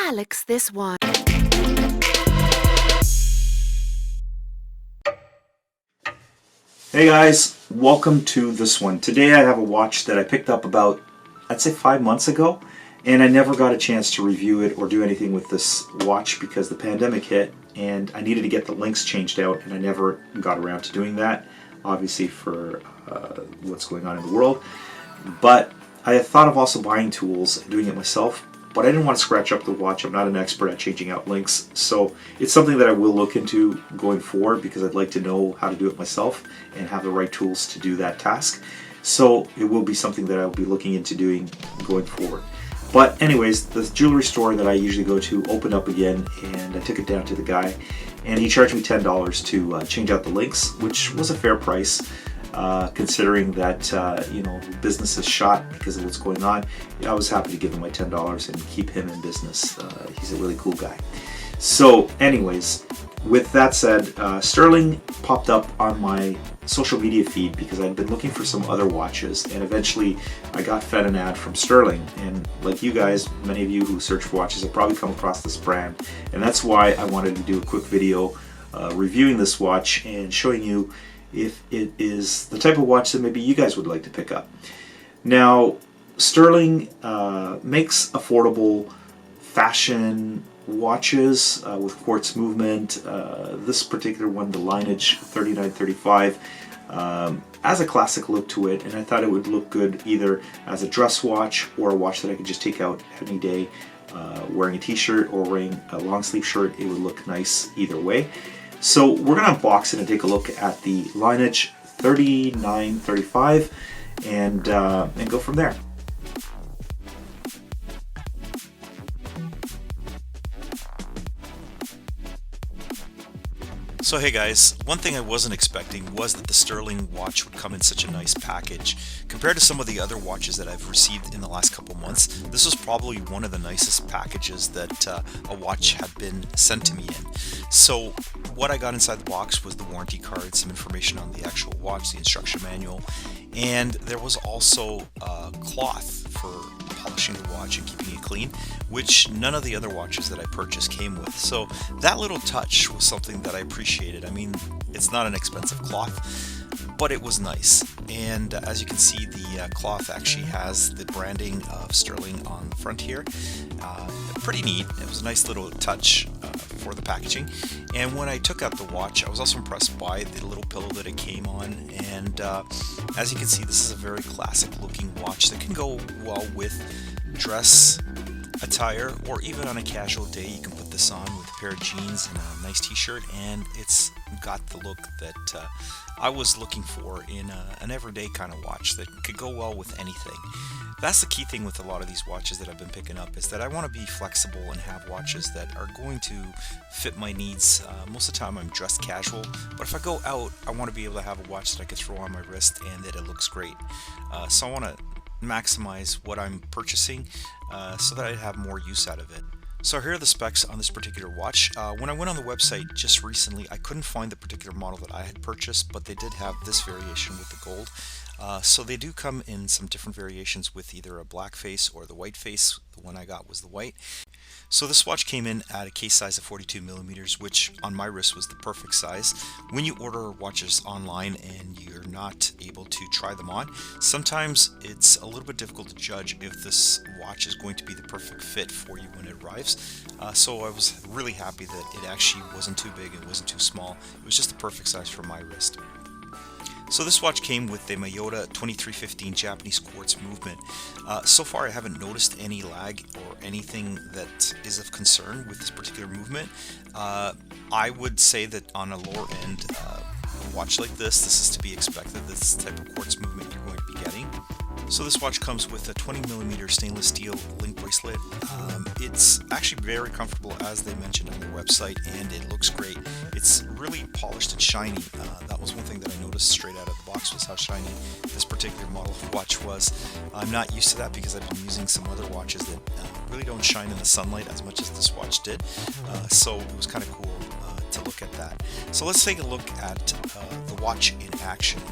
Alex this one. Hey guys, welcome to this one. Today I have a watch that I picked up about, I'd say 5 months ago, and I never got a chance to review it or do anything with this watch because the pandemic hit and I needed to get the links changed out, and I never got around to doing that, obviously for what's going on in the world. But I thought of also buying tools and doing it myself, but I didn't want to scratch up the watch. I'm not an expert at changing out links, so it's something that I will look into going forward because I'd like to know how to do it myself and have the right tools to do that task. So it will be something that I'll be looking into doing going forward. But anyways, the jewelry store that I usually go to opened up again, and I took it down to the guy, and he charged me $10 to change out the links, which was a fair price. Considering that business is shot because of what's going on. I was happy to give him my $10 and keep him in business. He's a really cool guy. So anyways, with that said, Stuhrling popped up on my social media feed because I'd been looking for some other watches, and eventually I got fed an ad from Stuhrling. And like you guys, many of you who search for watches have probably come across this brand, and that's why I wanted to do a quick video reviewing this watch and showing you if it is the type of watch that maybe you guys would like to pick up. Now, Stuhrling makes affordable fashion watches with quartz movement. This particular one, the Lineage 3935, has a classic look to it, and I thought it would look good either as a dress watch or a watch that I could just take out any day wearing a t-shirt or wearing a long sleeve shirt. It would look nice either way. So we're going to unbox it and take a look at the Lineage 3935 and go from there. So hey guys, one thing I wasn't expecting was that the Stuhrling watch would come in such a nice package. Compared to some of the other watches that I've received in the last couple months, this was probably one of the nicest packages that a watch had been sent to me in. So what I got inside the box was the warranty card, some information on the actual watch, the instruction manual, and there was also cloth for polishing the watch and keeping it clean, which none of the other watches that I purchased came with. So that little touch was something that I appreciated. I mean, it's not an expensive cloth, but it was nice. And as you can see, the cloth actually has the branding of Stuhrling on the front here. Pretty neat. It was a nice little touch for the packaging. And when I took out the watch, I was also impressed by the little pillow that it came on. And as you can see, this is a very classic looking watch that can go well with dress attire, or even on a casual day you can put this on with a pair of jeans and a nice t-shirt, and it's got the look that I was looking for in an everyday kind of watch that could go well with anything. That's the key thing with a lot of these watches that I've been picking up, is that I want to be flexible and have watches that are going to fit my needs. Most of the time I'm dressed casual, but if I go out, I want to be able to have a watch that I could throw on my wrist and that it looks great. So I want to maximize what I'm purchasing so that I have more use out of it. So here are the specs on this particular watch. When I went on the website just recently, I couldn't find the particular model that I had purchased, but they did have this variation with the gold. So they do come in some different variations with either a black face or the white face. The one I got was the white. So this watch came in at a case size of 42 millimeters, which on my wrist was the perfect size. When you order watches online and you're not able to try them on, sometimes it's a little bit difficult to judge if this watch is going to be the perfect fit for you when it arrives. So I was really happy that it actually wasn't too big, it wasn't too small. It was just the perfect size for my wrist. So this watch came with the Miyota 2315 Japanese quartz movement. So far I haven't noticed any lag or anything that is of concern with this particular movement. I would say that on a lower end watch like this is to be expected. This type of quartz movement you're going to be getting. So this watch comes with a 20mm stainless steel link bracelet. It's actually very comfortable, as they mentioned on their website, and it looks great. It's really polished and shiny. That was one thing that I noticed straight out of the box, was how shiny this particular model of watch was. I'm not used to that because I've been using some other watches that really don't shine in the sunlight as much as this watch did. So it was kind of cool to look at that. So let's take a look at the watch in action.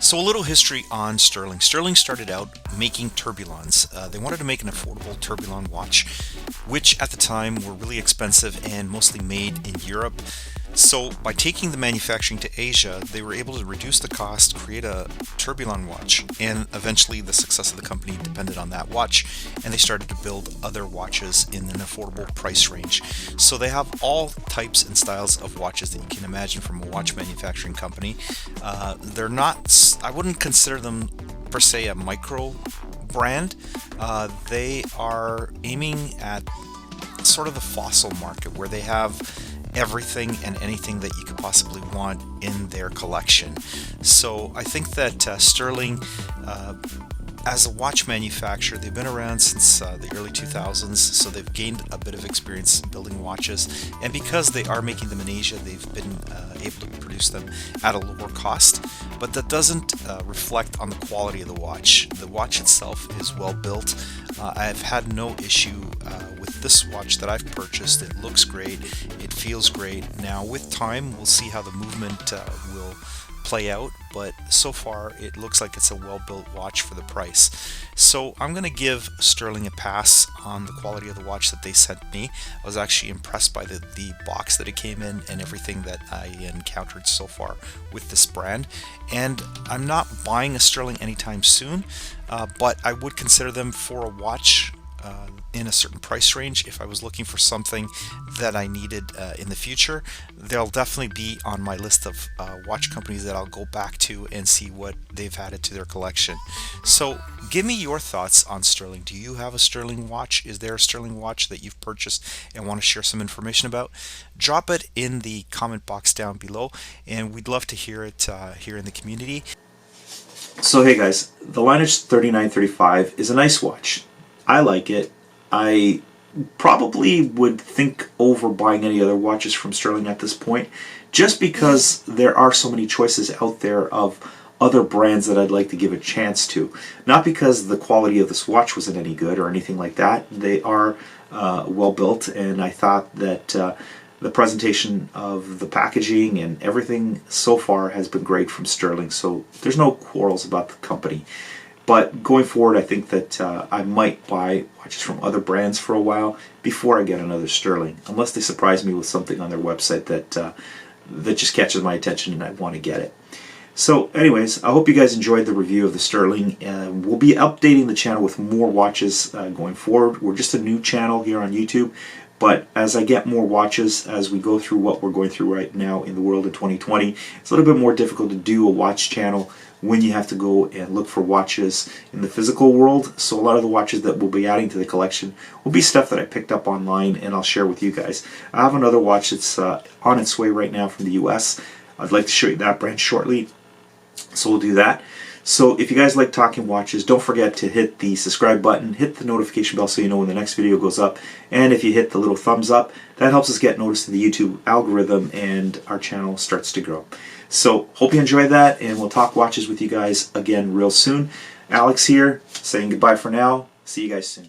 So a little history on Stuhrling. Stuhrling started out making tourbillons. They wanted to make an affordable tourbillon watch, which at the time were really expensive and mostly made in Europe. So by taking the manufacturing to Asia, they were able to reduce the cost, create a tourbillon watch, and eventually the success of the company depended on that watch, and they started to build other watches in an affordable price range. So they have all types and styles of watches that you can imagine from a watch manufacturing company. They're not, I wouldn't consider them per se a micro brand. They are aiming at sort of the fossil market where they have everything and anything that you could possibly want in their collection. So I think that Stuhrling, as a watch manufacturer, they've been around since the early 2000s, so they've gained a bit of experience building watches, and because they are making them in Asia, they've been able to produce them at a lower cost, but that doesn't reflect on the quality of the watch. The watch itself is well built. I've had no issue with this watch that I've purchased. It looks great, it feels great. Now with time we'll see how the movement will play out, but so far it looks like it's a well-built watch for the price. So I'm going to give Stuhrling a pass on the quality of the watch that they sent me. I was actually impressed by the box that it came in and everything that I encountered so far with this brand. And I'm not buying a Stuhrling anytime soon, but I would consider them for a watch in a certain price range. If I was looking for something that I needed in the future, they'll definitely be on my list of watch companies that I'll go back to and see what they've added to their collection. So give me your thoughts on Stuhrling. Do you have a Stuhrling watch? Is there a Stuhrling watch that you've purchased and want to share some information about? Drop it in the comment box down below, and we'd love to hear it here in the community. So hey guys, the Lineage 3935 is a nice watch. I like it. I probably would think over buying any other watches from Stuhrling at this point, just because there are so many choices out there of other brands that I'd like to give a chance to. Not because the quality of this watch wasn't any good or anything like that. They are well built, and I thought that the presentation of the packaging and everything so far has been great from Stuhrling, so there's no quarrels about the company. But going forward, I think that I might buy watches from other brands for a while before I get another Stuhrling, unless they surprise me with something on their website that that just catches my attention and I want to get it. So anyways, I hope you guys enjoyed the review of the Stuhrling. We'll be updating the channel with more watches going forward. We're just a new channel here on YouTube, but as I get more watches, as we go through what we're going through right now in the world in 2020, it's a little bit more difficult to do a watch channel when you have to go and look for watches in the physical world. So a lot of the watches that we'll be adding to the collection will be stuff that I picked up online and I'll share with you guys. I have another watch that's on its way right now from the US. I'd like to show you that brand shortly, so we'll do that. So if you guys like talking watches, don't forget to hit the subscribe button, hit the notification bell so you know when the next video goes up, and if you hit the little thumbs up, that helps us get noticed in the YouTube algorithm and our channel starts to grow. So hope you enjoyed that, and we'll talk watches with you guys again real soon. Alex here, saying goodbye for now. See you guys soon.